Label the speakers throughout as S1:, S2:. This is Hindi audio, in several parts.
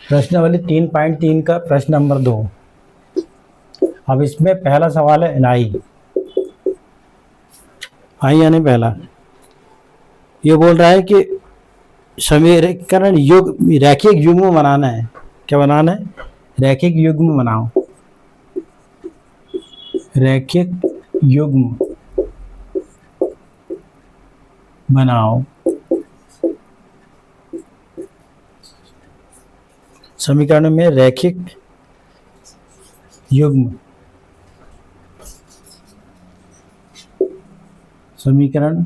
S1: प्रश्नावली 3.3 का प्रश्न नंबर 2। अब इसमें पहला सवाल है एनआई। आई यानी पहला, ये बोल रहा है कि समीकरण रैखिक युग्म बनाना है। क्या बनाना है? रैखिक युग्म बनाओ। रैखिक युग्म बनाओ। समीकरण में रैखिक युग्म, समीकरण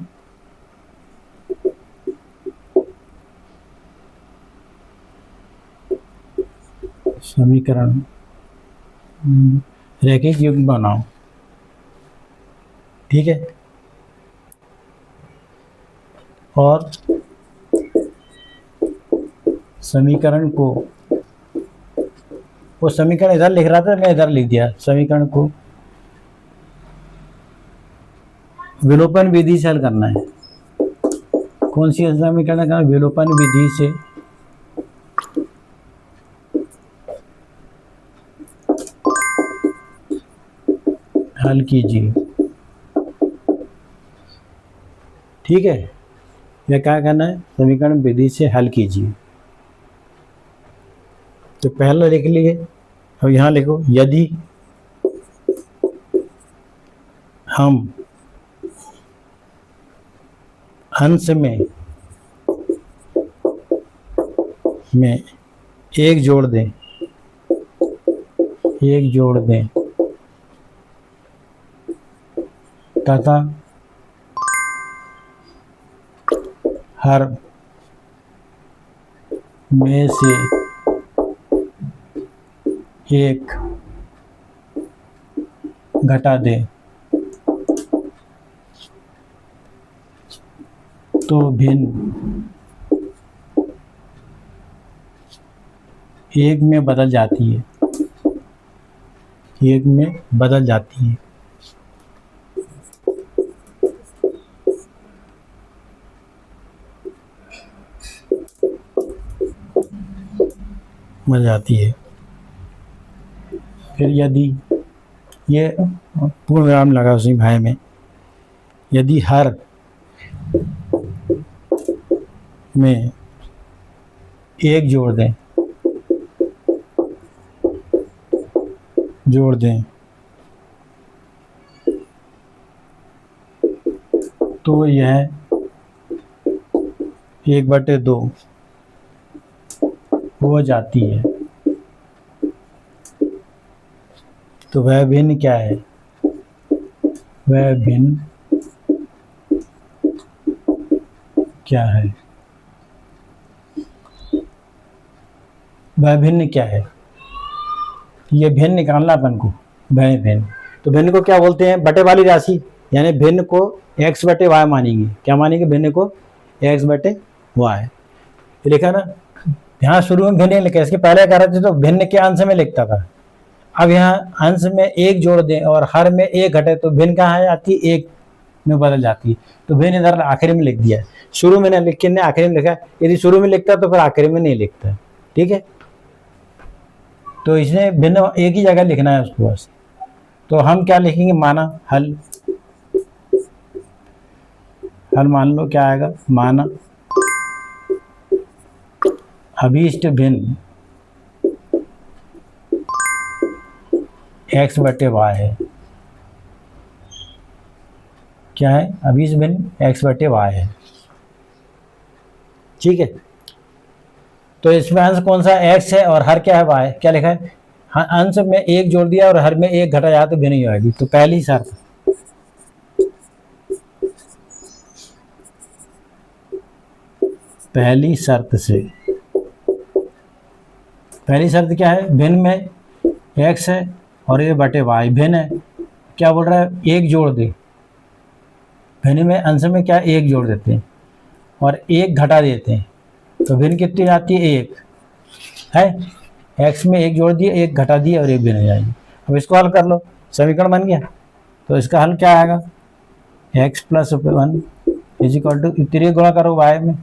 S1: रैखिक युग्म बनाओ। ठीक है, और समीकरण को, वो समीकरण इधर लिख रहा था, मैं इधर लिख दिया। समीकरण को विलोपन विधि से हल करना है। कौन सी समीकरण का? विलोपन विधि से हल कीजिए। ठीक है, यह क्या करना है? समीकरण विधि से हल कीजिए। तो पहला लिख लिए। अब यहाँ लिखो, यदि हम अंश में एक जोड़ दें, तथा हर में से एक घटा दें, तो भिन्न एक में बदल जाती है। एक में बदल जाती है। बदल जाती है। फिर यदि, ये पूर्ण विराम लगा उसी भाई में, यदि हर में एक जोड़ दें तो यह 1/2 हो जाती है। तो वह भिन्न क्या है? वह भिन्न क्या है? वह भिन्न क्या है? ये भिन्न निकालना अपन को। वह भिन्न, तो भिन्न को क्या बोलते हैं? बटे वाली राशि, यानी भिन्न को x/y मानेंगे। क्या मानेंगे? भिन्न को x/y। लिखा ना, यहाँ शुरू में भिन्न लिखा, इसके पहले कर रहे थे तो भिन्न के अंश में लिखता था। अब यहाँ अंश में एक जोड़ दें और हर में एक घटे तो भिन्न कहाँ आती है? एक में बदल जाती है। तो भिन्न इधर आखिरी में लिख दिया। शुरू में लिख के आखिरी में लिखा। यदि शुरू में लिखता तो फिर आखिरी में नहीं लिखता। ठीक है, तो इसने भिन्न एक ही जगह लिखना है उसको बस। तो हम क्या लिखेंगे? माना हल मान लो क्या आएगा? माना अभीष्ट भिन्न x/y है। क्या है? अभीष्ट भिन्न x/y है। ठीक है, तो इसमें अंश कौन सा? x है और हर क्या है? y। क्या लिखा है? हाँ, अंश में एक जोड़ दिया और हर में एक घटा जाए तो भिन्न ही आएगी। तो पहली शर्त क्या है? भिन्न में x है और ये बटे y भिन्न है। क्या बोल रहा है? एक जोड़ दे। भिन्न में अंश में क्या? एक जोड़ देते हैं और एक घटा देते हैं, तो भिन्न कितनी आती है? एक है। x में एक जोड़ दिए, एक घटा दिए और एक भिन्न हो जाएगी। अब इसको हल कर लो, समीकरण बन गया। तो इसका हल क्या आएगा? x+1 इज इक्वल टू, इतनी गुणा करो y में,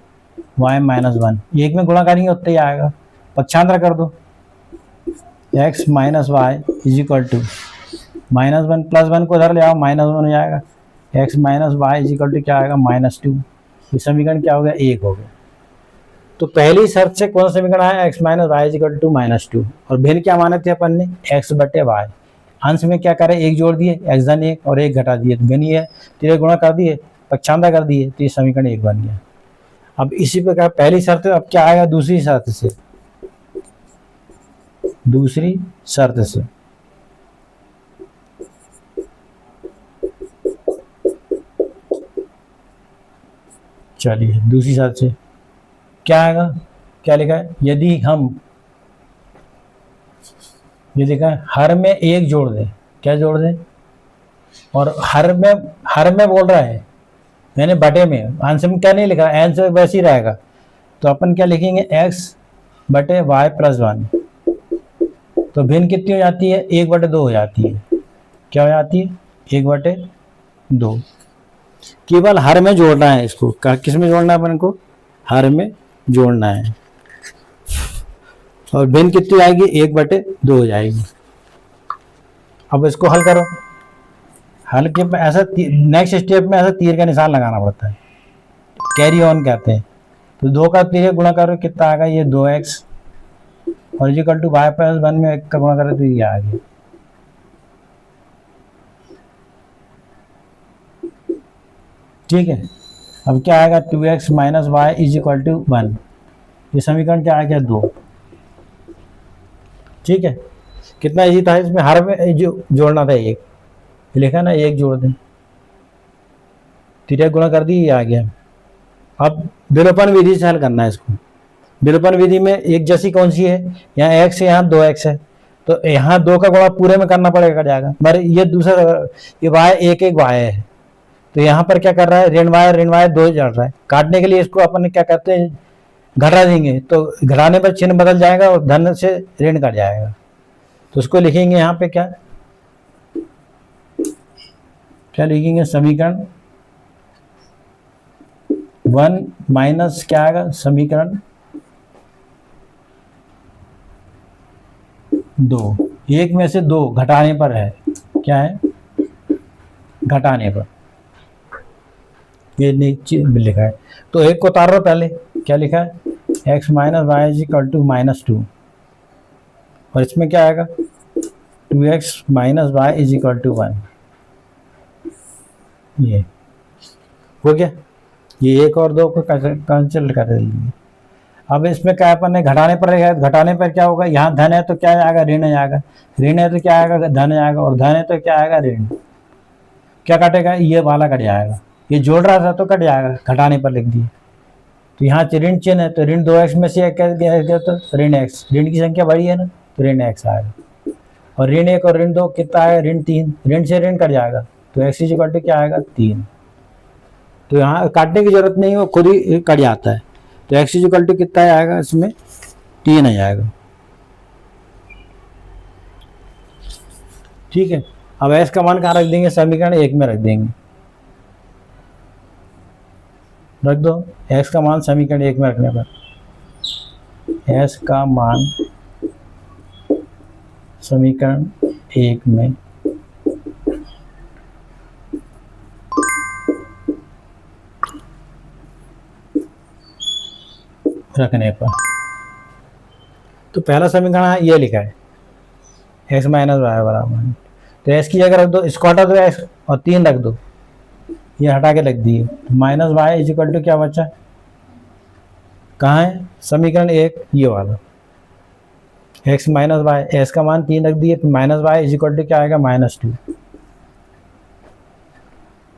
S1: y-1। एक में गुणा करेंगे उतना ही आएगा। पक्षांतर कर दो, x minus y is equal to -1 +1 को उधर ले आओ, -1 हो जाएगा, x minus y is equal to क्या आएगा -2। ये समीकरण क्या हो गया, 1 हो गया। तो पहली शर्त से कौन सा समीकरण आया, x minus y is equal to -2। और भिन्न क्या माने थे अपन ने, x बटे वाई। अंश में क्या करें, एक जोड़ दिए, x धन 1 और 1 घटा दिए, तो भिन्न ये है, तीन गुणा कर दिए, पक्षांतर कर दिए, तो ये समीकरण 1 बन गया। अब इसी प्रकार पहली शर्त, अब क्या आएगा दूसरी शर्त से, दूसरी शर्त से चलिए दूसरी शर्त से क्या आएगा, क्या लिखा है, यदि हम ये लिखा है हर में एक जोड़ दें, क्या जोड़ दें, और हर में बोल रहा है मैंने बटे में, आंसर में क्या नहीं लिखा, आंसर वैसे ही रहेगा। तो अपन क्या लिखेंगे, x बटे वाई प्लस 1। तो भिन्न कितनी हो जाती है, 1/2 हो जाती है, क्या हो जाती है, 1/2। केवल हर में जोड़ना है इसको, किस में जोड़ना है अपन को, हर में जोड़ना है, और भिन्न कितनी आएगी, 1/2 हो जाएगी। अब इसको हल करो, हल के ऐसा नेक्स्ट स्टेप में ऐसा तीर का निशान लगाना पड़ता है, कैरी ऑन कहते हैं। तो 2 का तीर गुणा करो, कितना आएगा, ये 2x और इक्वल टू वाई प्लस 1 में 1 का गुणा करो तो ये आ गया। ठीक है, अब क्या आएगा, 2x minus y is equal to 1। ये समीकरण क्या आ गया, 2। ठीक है, कितना इजी था, इसमें हर में जो जोड़ना था 1, लिखा ना, 1 जोड़ दें, तीर गुणा कर दी, ये आ गया। अब विलोपन विधि से हल करना है इसको। विलोपन विधि में एक जैसी कौन सी है, यहाँ x है, यहाँ 2x है, तो यहाँ 2 का गुणा पूरे में करना पड़ेगा, कट जाएगा। मगर ये दूसरा, ये y 1 y है, तो यहाँ पर क्या कर रहा है, ऋण y 2 चल रहा है, काटने के लिए इसको अपन क्या करते हैं, घटा देंगे, तो घटाने पर चिन्ह बदल जाएगा और धन से ऋण कट जाएगा। तो उसको लिखेंगे यहाँ पे क्या लिखेंगे, समीकरण 1 माइनस क्या आएगा, समीकरण 2, 1 में से 2 घटाने पर है, क्या है, घटाने पर, ये नीचे लिखा है। तो 1 को उतार लो, पहले क्या लिखा है, x minus y is equal to -2, और इसमें क्या आएगा, 2x minus y is equal to 1। ये हो गया, ये 1 और 2 को कैंसिल कर देंगे। अब इसमें क्या अपन ने घटाने पर रहेगा, घटाने पर क्या होगा, यहाँ धन है तो क्या आएगा, ऋण आएगा, ऋण है तो क्या आएगा, धन आएगा, और धन है तो क्या आएगा, ऋण। क्या कटेगा, ये वाला कट जाएगा, ये जोड़ रहा था तो कट जाएगा, घटाने पर लिख दिए। तो यहाँ ऋण चिन्ह है, तो ऋण 2x में से क्या गया, तो ऋण x, ऋण की संख्या बड़ी है ना, तो ऋण x आएगा। और ऋण 1 और ऋण 2 कितना आएगा, ऋण 3, ऋण से ऋण कट जाएगा, तो x इज इक्वल टू क्या आएगा, 3। तो यहाँ काटने की जरूरत नहीं है, वो खुद ही कट जाता है। तो x इज इक्वल टू कितना आएगा, इसमें 3 आ जाएगा। ठीक है, अब s का मान कहाँ रख देंगे, समीकरण 1 में रख देंगे, रख दो x का मान समीकरण 1 में रखने पर, s का मान समीकरण 1 में रखने पर, तो पहला समीकरण ये लिखा है, x माइनस वाई बराबर, तो s की जगह रख दो, इसको हटा दो x और 3 रख दो, ये हटा के रख दिए, minus y is equal to क्या बचा, कहाँ है, समीकरण 1 ये वाला, x माइनस वाई, s का मान 3 रख दिए, minus y is equal to क्या आएगा, -2।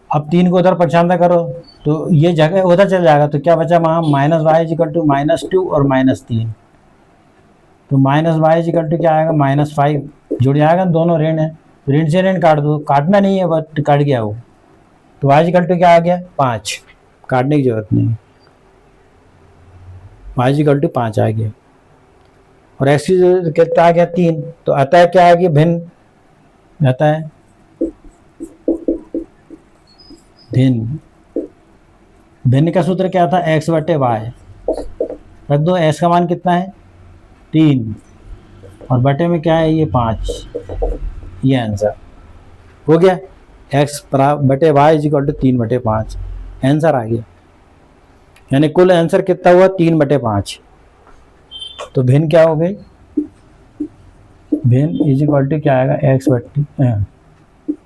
S1: अब 3 को उधर पक्षांतर करो तो ये जगह उधर चल जाएगा, तो क्या बचा वहाँ, minus y is equal to -2 और -3, तो minus y is equal to क्या आएगा, -5, जुड़ जाएगा, दोनों ऋण है, ऋण से ऋण काट दो, काटना नहीं है बट कट गया वो, तो वाई इज इक्वल टू क्या आ गया, 5, काटने की जरूरत नहीं, वाई इज इक्वल टू 5 आ गया। और एक्स कितना आ गया, 3, तो अतः क्या आ गया, भिन्न, अतः भिन्न का सूत्र क्या था, x बटे वाई, रख दो, s का मान कितना है 3 और बटे में क्या है ये 5, ये आंसर हो गया। एक्स बटे y is equal to 3/5 answer आ गया। यानी कुल आंसर कितना हुआ 3/5। तो भिन्न क्या हो गई, भिन्न इज इक्वल टू क्या आएगा एक्स बटे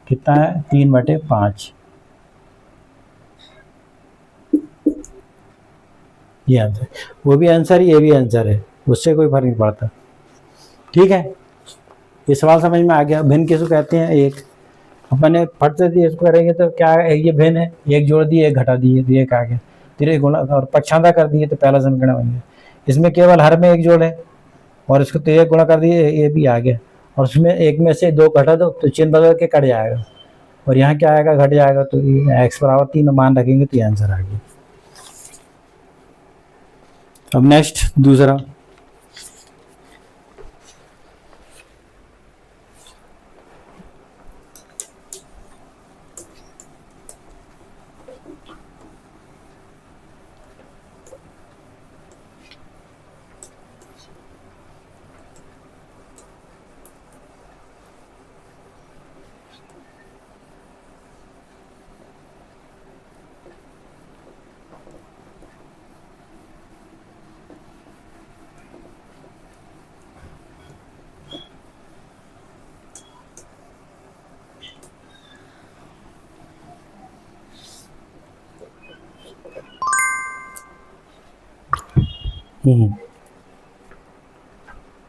S1: कितना है 3/5, ये आंसर। वो भी आंसर ये भी आंसर है, उससे कोई फर्क नहीं पड़ता। ठीक है, ये सवाल समझ में आ गया। भिन्न किसको कहते हैं, एक अपन ने फट से दिए इसको करेंगे तो क्या है, ये भिन्न है, एक जोड़ दिए एक घटा दिए तो एक आ गया, तेरे गुणा और पक्षांतर कर दिए तो पहला समीकरण बन गया। इसमें केवल हर में एक जोड़ है और इसको तो एक गुणा कर दिए ये भी आ गया, और उसमें एक में से 2 घटा दो तो चिन्ह बदल के कट जाएगा, और यहाँ क्या आएगा घट जाएगा, तो एक्स बराबर 3 मान रखेंगे तो ये आंसर आ गया। अब नेक्स्ट दूसरा,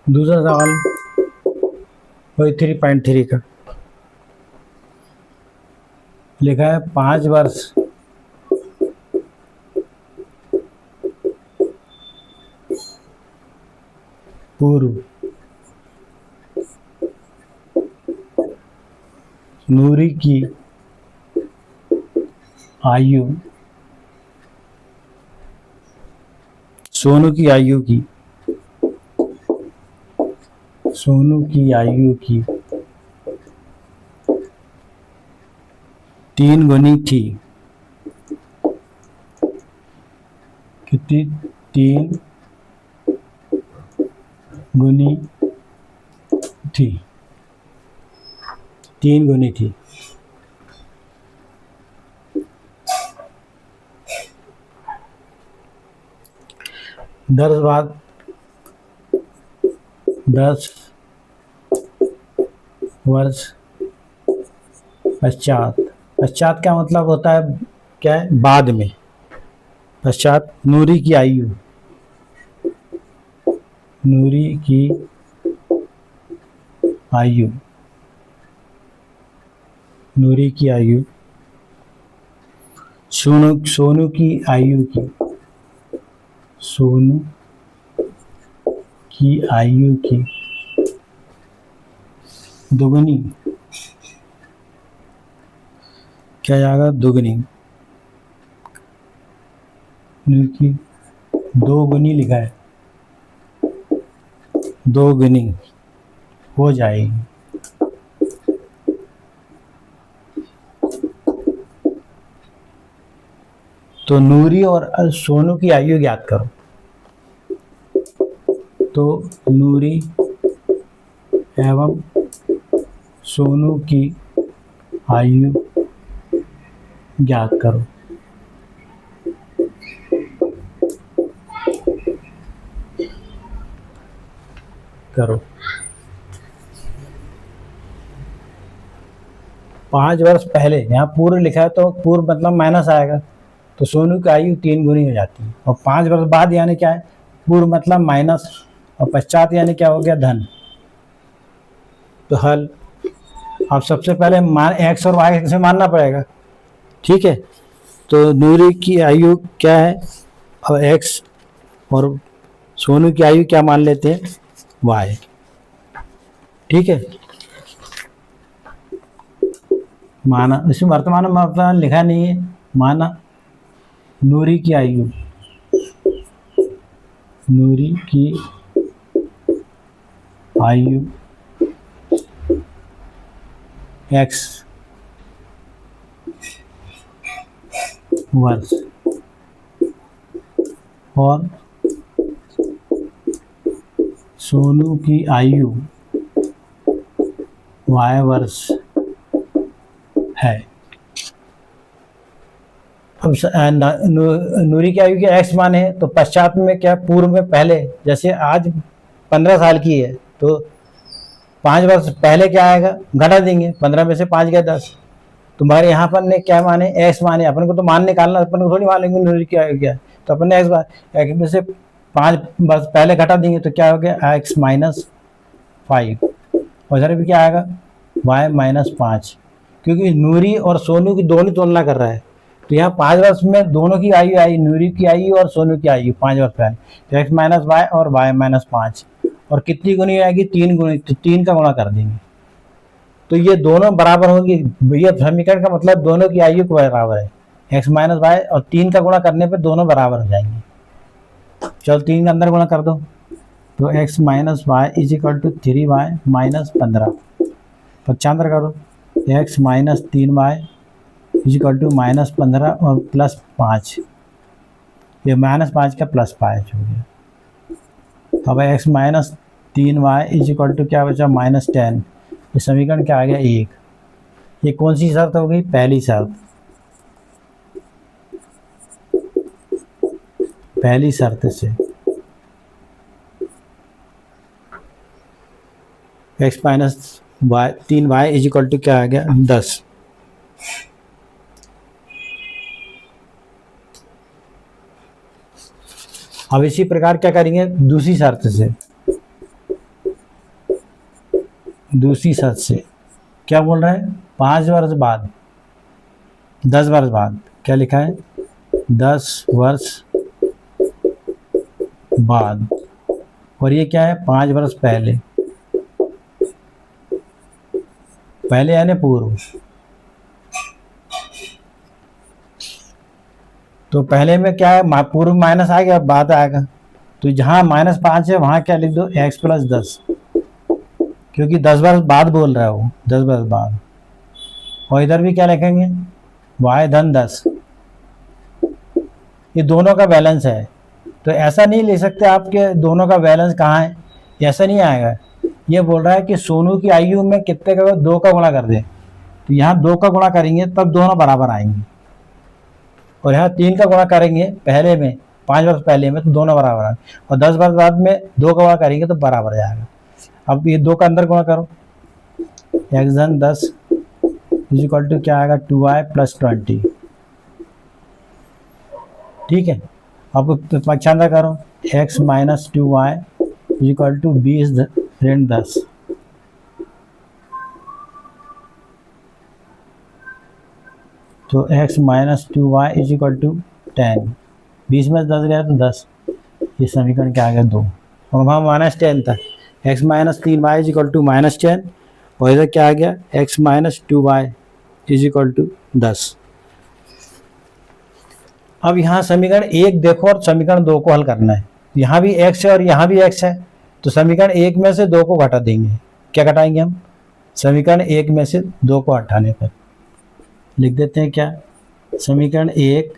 S1: दूसरा सवाल वही 3.3 का लिखा है 5 वर्ष पूर्व नूरी की आयु सोनू की आयु की 3 गुनी थी। कितनी, 3 गुनी थी, 3 गुनी थी। दस वर्ष पश्चात क्या मतलब होता है, क्या है बाद में, पश्चात नूरी की आयु सोनू की आयु की दुगनी, क्या जाएगा दुगनी, की 2 गुनी लिखा है, 2 गुनी हो जाएगी। तो नूरी और सोनू की आयु ज्ञात करो। तो नूरी एवं सोनू की आयु ज्ञात करो। करो 5 वर्ष पहले, यहाँ पूर्व लिखा है तो पूर्व मतलब माइनस आएगा, तो सोनू की आयु 3 गुनी हो जाती है। और 5 वर्ष बाद यानी क्या है, पूर्व मतलब माइनस और पश्चात यानी क्या हो गया धन। तो हल अब सबसे पहले एक्स और वाई से मानना पड़ेगा। ठीक है, तो नूरी की आयु क्या है और एक्स, और सोनू की आयु क्या मान लेते हैं वाई। ठीक है, माना, इसमें वर्तमान में वर्तमान लिखा नहीं है, माना नूरी की आयु एक्स वर्ष और सोनू की आयु y वर्ष है। अब नूरी की आयु के x मान है, तो पश्चात में क्या, पूर्व में पहले, जैसे आज 15 साल की है तो 5 वर्ष पहले क्या आएगा, घटा देंगे, 15 में से 5 गया 10। तुम्हारे यहाँ पर ने क्या माने, x माने, अपन को तो मान निकालना, अपन को थोड़ी मान लेंगे नूरी की आयु क्या है, तो अपन ने x में से 5 वर्ष पहले घटा देंगे, तो क्या हो गया x माइनस 5, और इधर भी क्या आएगा y माइनस 5, क्योंकि नूरी और सोनू की दोनों तुलना कर रहा है, तो यहाँ 5 वर्ष में दोनों की आयु आई, नूरी की आयु और सोनू की आयु 5 वर्ष पहले, तो x माइनस वाई और y माइनस 5, और कितनी गुनी आएगी, 3 गुनी, तो 3 का गुणा कर देंगे, तो ये दोनों बराबर होंगी। ये समीकरण का मतलब दोनों की आयु को बराबर है, x माइनस वाई और 3 का गुणा करने पर दोनों बराबर हो जाएंगे। चलो 3 का अंदर गुणा कर दो, तो x minus y is equal to 3y minus 15, पक्षांतर करो, x minus 3y is equal to minus 15 और प्लस 5, ये माइनस 5 का प्लस 5 हो गया। अब x minus 3y is equal to क्या बचा, माइनस 10, ये समीकरण क्या आ गया 1। ये कौन सी शर्त हो गई, पहली शर्त, पहली शर्त से x minus 3y is equal to क्या आ गया 10। अब इसी प्रकार क्या करेंगे, दूसरी शर्त से, दूसरी शर्त से क्या बोल रहा है, 5 वर्ष बाद, 10 वर्ष बाद, क्या लिखा है 10 वर्ष बाद, और ये क्या है 5 वर्ष पहले, पहले यानी पूर्व, तो पहले में क्या है, पूर्व माइनस आएगा, बाद आएगा, तो जहाँ माइनस 5 है वहाँ क्या लिख दो, x प्लस 10, क्योंकि 10 वर्ष बाद बोल रहा है वो, 10 वर्ष बाद, और इधर भी क्या लिखेंगे y धन 10, ये दोनों का बैलेंस है, तो ऐसा नहीं ले सकते आपके दोनों का बैलेंस कहाँ है, ऐसा नहीं आएगा। ये बोल रहा है कि सोनू की आयु में कितने का, 2 का गुणा कर दे, तो यहाँ 2 का गुणा करेंगे तब दोनों बराबर आएंगे, और यहाँ 3 का गुणा करेंगे पहले में, 5 वर्ष पहले में, तो दोनों बराबर आएंगे, और 10 वर्ष बाद में 2 का गुणा करेंगे तो बराबर जाएगा। अब ये 2 का अंदर गुणा करो, x धन 10 इज इक्वल टू क्या आएगा 2y प्लस 20, ठीक है। अब पक्षांतर करो, x minus 2y is equal to 20 ऋण 10, तो x minus 2y is equal to 10, 20 में 10 गया तो 10, ये समीकरण क्या आ गया 2, और वहाँ माइनस 10 था, x minus 3y is equal to minus 10, और इधर क्या आ गया x minus 2y is equal to 10। अब यहाँ समीकरण 1 देखो और समीकरण 2 को हल करना है, यहाँ भी x है और यहाँ भी x है, तो समीकरण 1 में से 2 को घटा देंगे, क्या घटाएंगे हम, समीकरण 1 में से 2 को हटाने पर लिख देते हैं क्या, समीकरण 1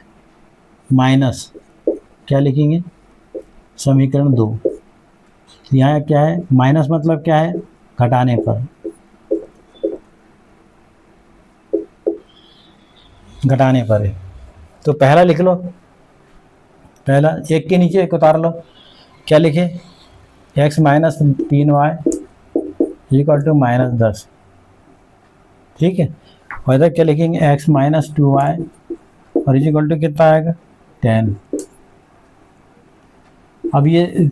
S1: माइनस क्या लिखेंगे, समीकरण 2, यहाँ क्या है माइनस मतलब क्या है, घटाने पर, घटाने पर है, तो पहला लिख लो, पहला 1 के नीचे 1 उतार लो, क्या लिखे x minus 3y equal to minus 10, ठीक है, और इधर क्या लिखेंगे x माइनस 2y और इक्वल टू कितना आएगा 10। अब ये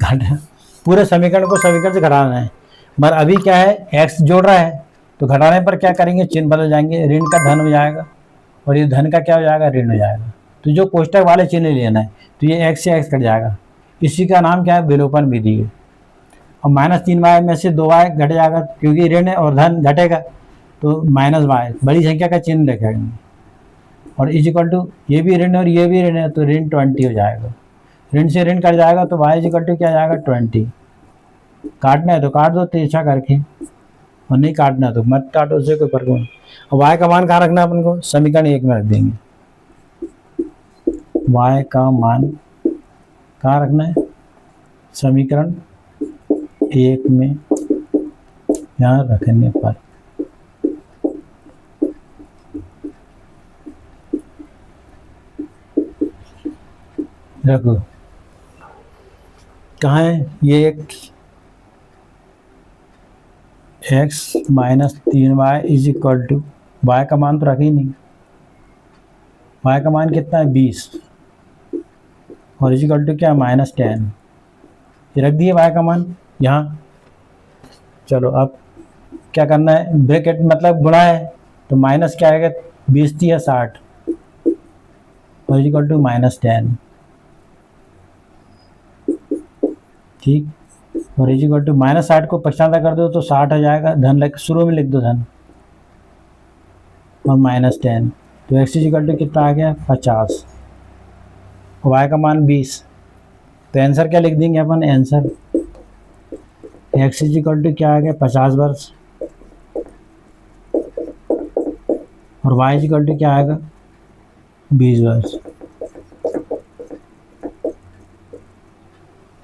S1: पूरे समीकरण को समीकरण से घटाना है, मगर अभी क्या है x जोड़ रहा है, तो घटाने पर क्या करेंगे, चिन्ह बदल जाएंगे, ऋण का धन हो जाएगा और ये धन का क्या हो जाएगा, ऋण हो जाएगा, तो जो कोष्टक वाले चिन्ह लेना है, तो ये x से x कट जाएगा, इसी का नाम क्या है, विलोपन विधि है। और माइनस 3y में से 2y घट जाएगा, क्योंकि ऋण है और धन घटेगा, तो माइनस y बड़ी संख्या का चिन्ह रखेंगे, और इज इक्वल टू ये भी ऋण और ये भी ऋण है, तो ऋण 20 हो जाएगा, ऋण से ऋण कट जाएगा, तो y इज इक्वल टू क्या जाएगा 20, काटना है तो काट दो तिरछा करके, और नहीं काटना तो मत काटो, उससे कोई फर्क नहीं। और y का मान कहाँ रखना है अपन को, समीकरण 1 में रख देंगे, y का मान कहाँ रखना है, समीकरण 1 में यहाँ रखने पर रखो, कहाँ है ये x minus 3y is equal to, y का मान तो रखे ही नहीं, y का मान कितना है 20 और इज इक्वल टू क्या -10, ये रख दिए y का मान यहाँ। चलो अब क्या करना है, ब्रैकेट मतलब गुणा है तो माइनस क्या आएगा, 20 थी या 60 और इज इक्वल टू -10, ठीक। और इज इक्वल टू -60 को पछाता कर दो तो 60 आ जाएगा, धन लग शुरू में लिख दो धन और -10, तो x इज इक्वल टू कितना आ गया 50 और y का मान 20, तो आंसर क्या लिख देंगे अपन, answer x is equal to क्या आ गया 50 वर्ष और y इज इक्वल टू क्या आएगा 20 वर्ष,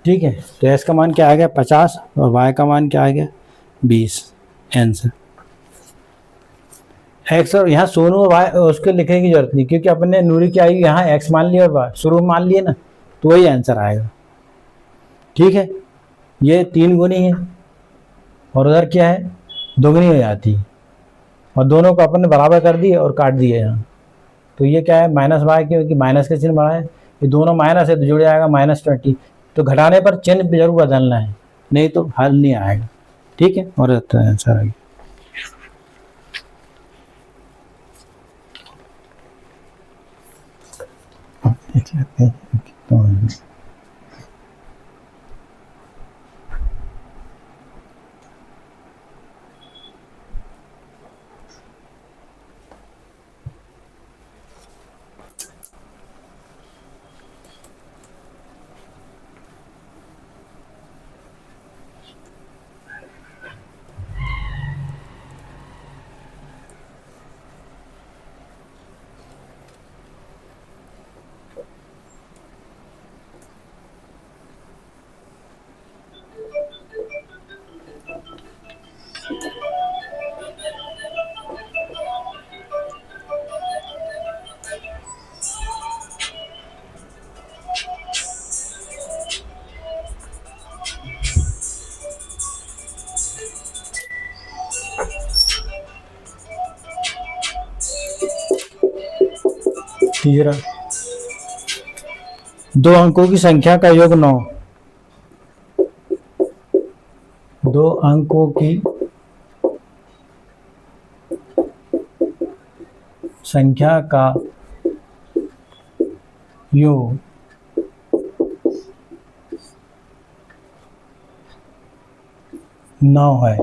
S1: ठीक है। तो s का मान क्या आ गया 50 और y का मान क्या आ गया 20, आंसर x। और यहाँ सोनू और y उसके लिखने की जरूरत नहीं, क्योंकि अपन ने नूरी की आई यहाँ x मान लिया और y शुरू में मान लिए ना, तो वही आंसर आएगा, ठीक है। ये 3 गुनी है और उधर क्या है दोगुनी हो जाती है और दोनों को अपन ने बराबर कर दिए और काट दिए यहाँ, तो ये क्या है -y, क्योंकि माइनस का चिन्ह बड़ा है, ये दोनों माइनस है तो जुड़ जाएगा -20, तो घटाने पर चिन्ह जरूर बदलना है, नहीं तो हल नहीं आएगा, ठीक है। और आंसर आ गया। देख लेते हैं कितना है। तीसरा, 2 अंकों की संख्या का योग 9, 2 अंकों की संख्या का योग 9 है,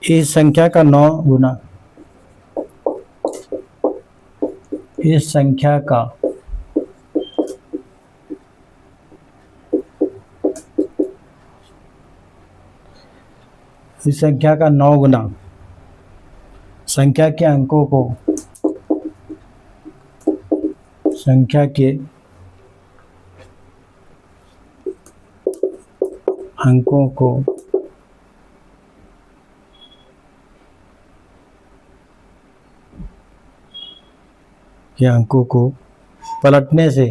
S1: इस संख्या का 9 गुना, इस संख्या का इस संख्या का 9 गुना संख्या के अंकों को, संख्या के अंकों को के अंकों को पलटने से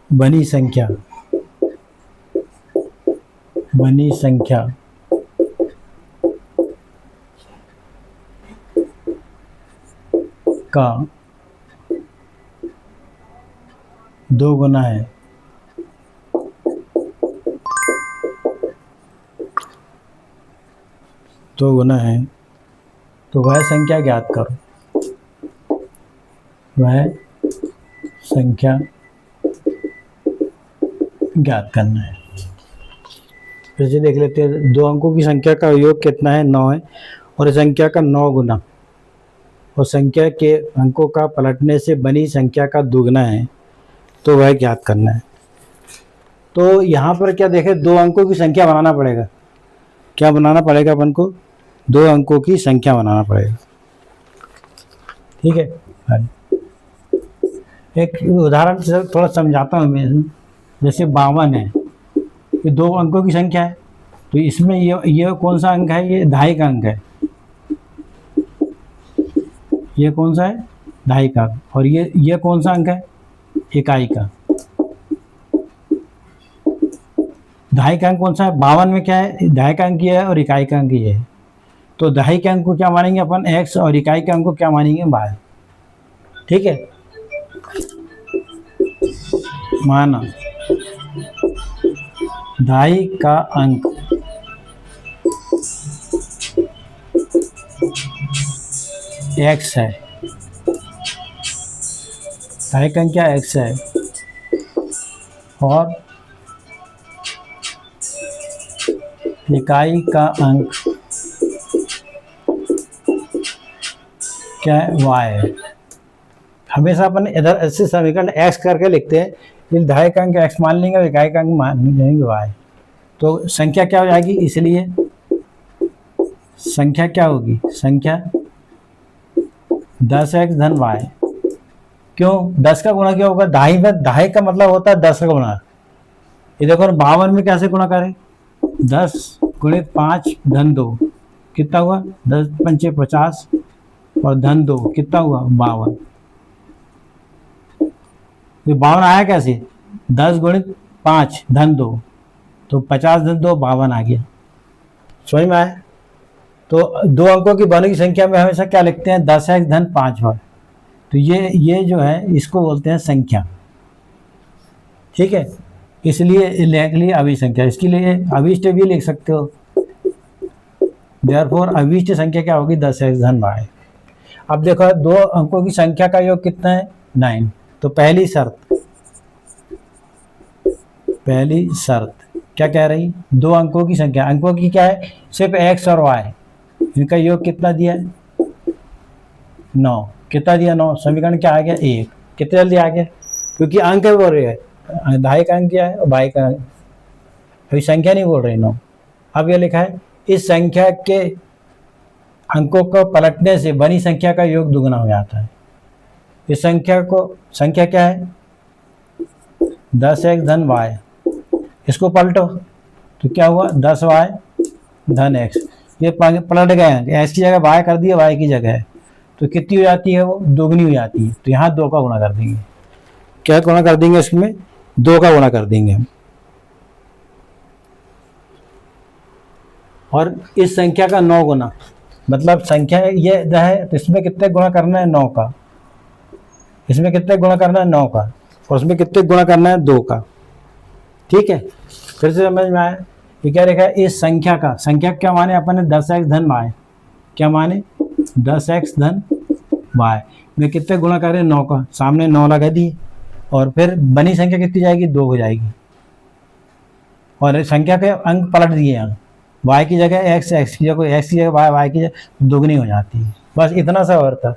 S1: बनी संख्या का 2 गुना है, तो वह संख्या ज्ञात करो, वह संख्या ज्ञात करना है। फिर से देख लेते हैं, 2 अंकों की संख्या का योग कितना है 9 है और इस संख्या का 9 गुना और संख्या के अंकों का पलटने से बनी संख्या का दुगना है, तो वह ज्ञात करना है। तो यहाँ पर क्या देखें, 2 अंकों की संख्या बनाना पड़ेगा, क्या बनाना पड़ेगा अपन को, 2 अंकों की संख्या बनाना पड़ेगा। ठीक है। हाँ। एक उदाहरण से थोड़ा समझाता हूँ मैं। जैसे 52 है, ये 2 अंकों की संख्या है, तो इसमें ये कौन सा अंक है? ये दहाई का अंक है। ये कौन सा है? दहाई का। और ये कौन सा अंक है? इकाई का। दहाई का अंक कौन सा है? 52 में क्या है? दहाई का अंक ये है और इकाई का अंक ये है। तो दहाई के अंक को क्या मानेंगे अपन? x, और इकाई के अंक को क्या मानेंगे? y। ठीक है, माना दहाई का अंक x है, दहाई का अंक क्या x है, और इकाई का अंक क्या है? y है। हमेशा अपन इधर ऐसे समीकरण x करके लिखते हैं, फिर दहाई का अंक x मान लेंगे और इकाई का अंक मान लेंगे y। तो संख्या क्या हो जाएगी? इसलिए संख्या क्या होगी? संख्या 10x धन y। क्यों? 10 का गुणा क्या होगा? दहाई में, दहाई का मतलब होता है 10 का गुणा। ये देखो 52 में कैसे गुणा करें? 10 गुणित 5 धन 2 कितना हुआ? 10 पंचे 50 और धन 2 कितना हुआ? 52। तो 52 आया कैसे? 10 गुणित 5 धन 2, तो 50 धन 2 52 आ गया। समझ में आया? तो 2 अंकों की बनों की संख्या में हमेशा क्या लिखते हैं? 10x धन 5y। तो ये जो है इसको बोलते हैं संख्या। ठीक है, इसलिए लिख लिए अभिष्ट संख्या। इसके लिए अभिष्ट भी लिख सकते हो। देयरफॉर अभिष्ट संख्या क्या होगी? 10x धन y। अब देखो 2 अंकों की संख्या का योग कितना है? 9। तो पहली शर्त क्या कह रही? 2 अंकों की संख्या, अंकों की क्या है? सिर्फ x और y, इनका योग कितना दिया है? 9। कितना दिया? 9। समीकरण क्या आ गया? 1। कितने जल्दी आ गया? क्योंकि अंक बोल रहे हैं, दहाई का अंक क्या है और y का अंक, अभी संख्या नहीं बोल रही 9। अब ये लिखा है इस संख्या के अंकों को पलटने से बनी संख्या का योग दुगना हो जाता है। इस संख्या क्या है? 10x धन y। इसको पलटो तो क्या हुआ? 10y धन x। ये पलट गए हैं, x की जगह y कर दिया, y की जगह है, तो कितनी हो जाती है? वो दोगुनी हो जाती है। तो यहाँ 2 का गुणा कर देंगे। क्या गुणा कर देंगे? इसमें 2 का गुणा कर देंगे हम। और इस संख्या का 9 गुना, मतलब संख्या ये है, तो इसमें कितने गुणा करना है? 9 का। इसमें कितने गुणा करना है? 9 का। और उसमें कितने गुणा करना है? 2 का। ठीक है, फिर से समझ में आया? ये क्या लिखा है? इस संख्या का, संख्या क्या माने अपन ने? 10x धन y। क्या माने? 10x धन y में कितने गुणा करें? 9 का। सामने 9 लगा दिए, और फिर बनी संख्या कितनी जाएगी? 2 हो जाएगी। और संख्या के अंक पलट दिए यहाँ, y की जगह x, x की जगह x की जगह y, y की जगह दोगुनी हो जाती है। बस इतना सा और था।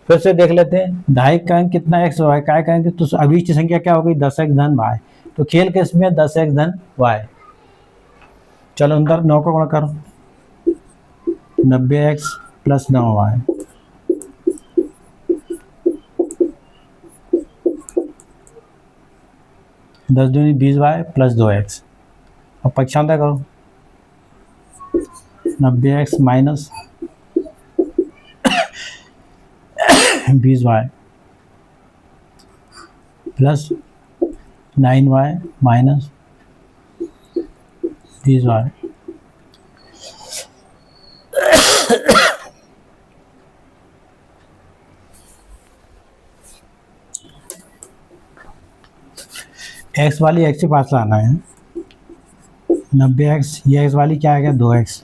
S1: फिर से देख लेते हैं, दहाई का अंक कितना? x, y का अंक, तो अभिष्ट संख्या क्या हो गई? 10x धन y। तो खेल के इसमें 10x धन y। चलो अंदर 9 का गुणा करो, 90x प्लस 9y। दस दूनी 20y प्लस 2x। अब पक्षांतर करो, 90x minus 20y plus 9y minus 20y। x वाली x के पास लाना है। 90x, ये x वाली क्या आ गया? 2x।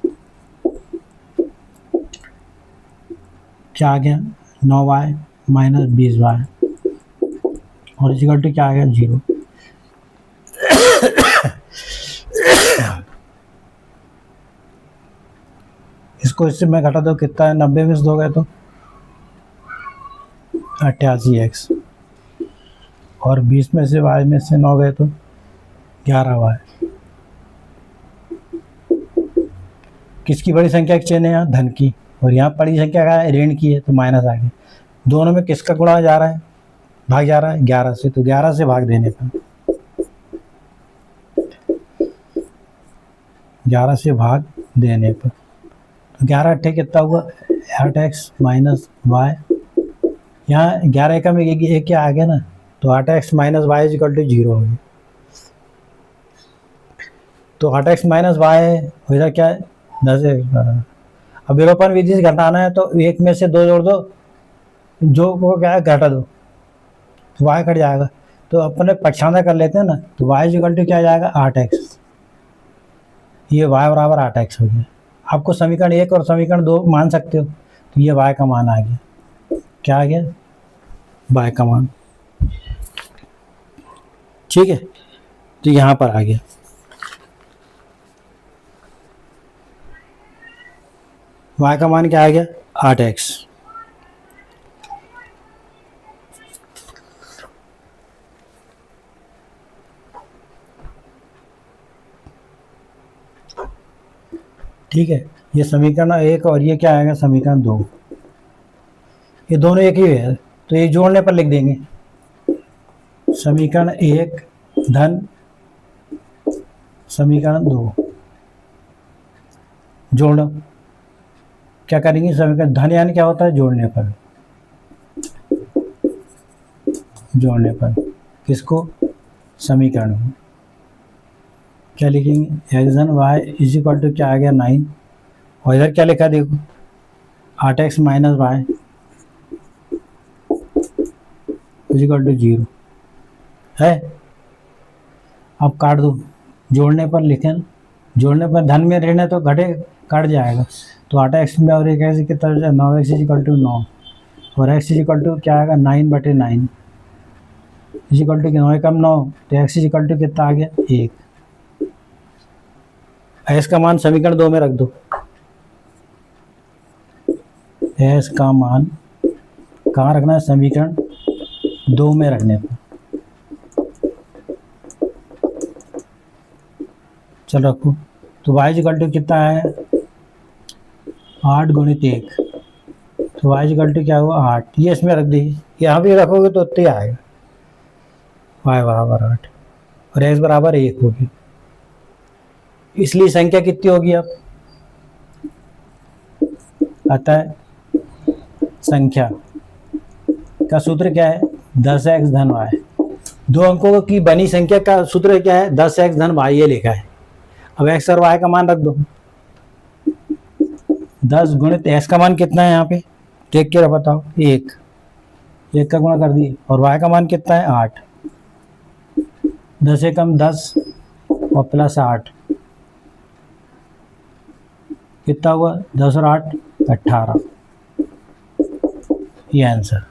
S1: क्या आ गया? 9y माइनस 20y, और इक्वल टू क्या आ गया? 0। इसको इससे मैं घटा दो, कितना है? 90 में से 2 गए तो 88x, और 20 में से y में से 9 गए तो 11y। किसकी बड़ी संख्या की चेन है? यहाँ धन की, और यहाँ बड़ी संख्या का ऋण की है, तो माइनस आ गया। दोनों में किसका गुणा जा रहा है, भाग जा रहा है 11 से, तो 11 से भाग देने पर 11 से भाग देने पर तो 11 अट्ठे कितना हुआ 8x माइनस वाई, यहाँ 11 एकम एक क्या आ गया ना, तो 8x minus y is equal to 0 हो गया। तो 8x माइनस वाई इधर क्या है 10x। अब विलोपन विधि से घटाना है तो एक में से 2 जोड़ दो, जो वो क्या है घटा दो, तो y कट जाएगा। तो अपने पक्षांतर कर लेते हैं ना, तो y इज इक्वल टू क्या आ जाएगा 8x, ये y बराबर 8x हो गया। आपको समीकरण 1 और समीकरण 2 मान सकते हो, तो ये y का मान आ गया, क्या आ गया y का मान, ठीक है। तो यहाँ पर आ गया y का मान क्या आ गया 8x। ठीक है, ये समीकरण 1 और ये क्या आएगा समीकरण 2, ये दोनों एक ही है, तो ये जोड़ने पर लिख देंगे समीकरण 1 धन समीकरण 2, जोड़ो क्या करेंगे, समीकरण धन यानी क्या होता है जोड़ने पर, जोड़ने पर किसको समीकरण को, क्या लिखेंगे एक्स धन वाई इज इक्वल टू क्या आ गया 9, और इधर क्या लिखा देखो 8x minus y is equal to 0 है। अब काट दो, जोड़ने पर लिखें, जोड़ने पर धन में रहना तो घटे काट जाएगा, तो 8x में और एक ऐसे कितना 9x इज इक्वल टू 9, और x इज इक्वल टू क्या आएगा 9/9 इज इक्वल टू 9 कम 9, तो x इज इक्वल टू कितना आ गया 1। s का मान समीकरण 2 में रख दो, s का मान कहाँ रखना है समीकरण 2 में रखने पर, चलो रखो। तो y इक्वल टू कितना है 8 गुणित 1, तो y इक्वल टू क्या हुआ 8, ये इसमें रख दीजिए, यहाँ भी रखोगे तो उतने आएगा y बराबर 8 और x बराबर 1 होगी। इसलिए संख्या कितनी होगी अब, अतः संख्या का सूत्र क्या है 10x धन y, दो अंकों की बनी संख्या का सूत्र क्या है 10x धन y, ये लिखा है। अब x और y का मान रख दो, 10 गुणित x का मान कितना है यहाँ पे देख के बताओ 1 का गुणा कर दिए, और y का मान कितना है 8, 10 एकम 10 और प्लस 8 कितना हुआ 10 और 8 18, ये आंसर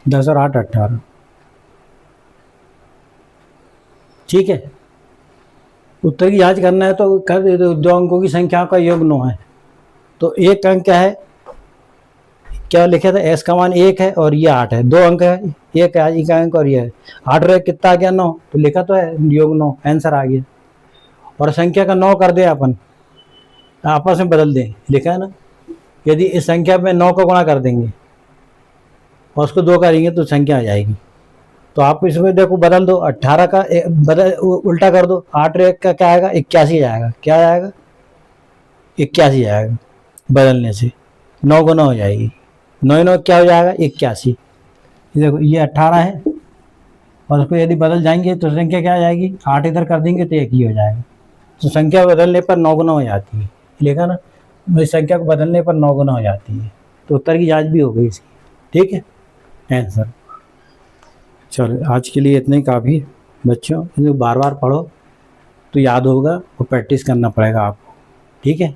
S1: 10 और 8 18, ठीक है। उत्तर की जांच करना है तो कर दे दो, दो अंकों की संख्या का योग 9 है, तो एक अंक क्या है, क्या लिखा था s का मान 1 है और ये 8 है, दो अंक है, एक है एक अंक और ये है 8 रहे कितना आ गया 9, तो लिखा तो है योग 9, आंसर आ गया। और संख्या का 9 कर दे अपन आपस में बदल दें, लिखा है ना, यदि इस संख्या में 9 को गुणा कर देंगे और उसको 2 करेंगे तो संख्या आ जाएगी। तो आप इसमें देखो बदल दो, 18 का बदल उल्टा कर दो, 8 1 का क्या आएगा 81 आएगा, क्या आएगा 81 आएगा, बदलने से 9 गुना हो जाएगी, 9 9 क्या हो जाएगा 81। देखो ये 18 है और उसको यदि बदल जाएंगे तो संख्या क्या आ जाएगी 8 इधर कर देंगे तो 1 ही हो जाएगा। तो संख्या बदलने पर 9 गुना हो जाती है, लिखा ना, इस संख्या को बदलने पर 9 गुना हो जाती है। तो उत्तर की जांच भी हो गई इसकी, ठीक है आंसर। चलो आज के लिए इतना ही काफ़ी बच्चों, इनको बार बार पढ़ो तो याद होगा और प्रैक्टिस करना पड़ेगा आपको, ठीक है।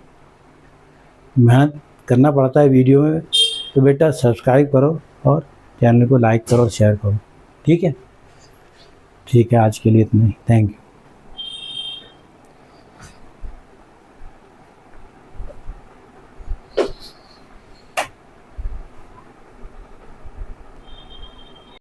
S1: मेहनत करना पड़ता है वीडियो में, तो बेटा सब्सक्राइब करो और चैनल को लाइक करो और शेयर करो, ठीक है। ठीक है आज के लिए इतना ही, थैंक यू।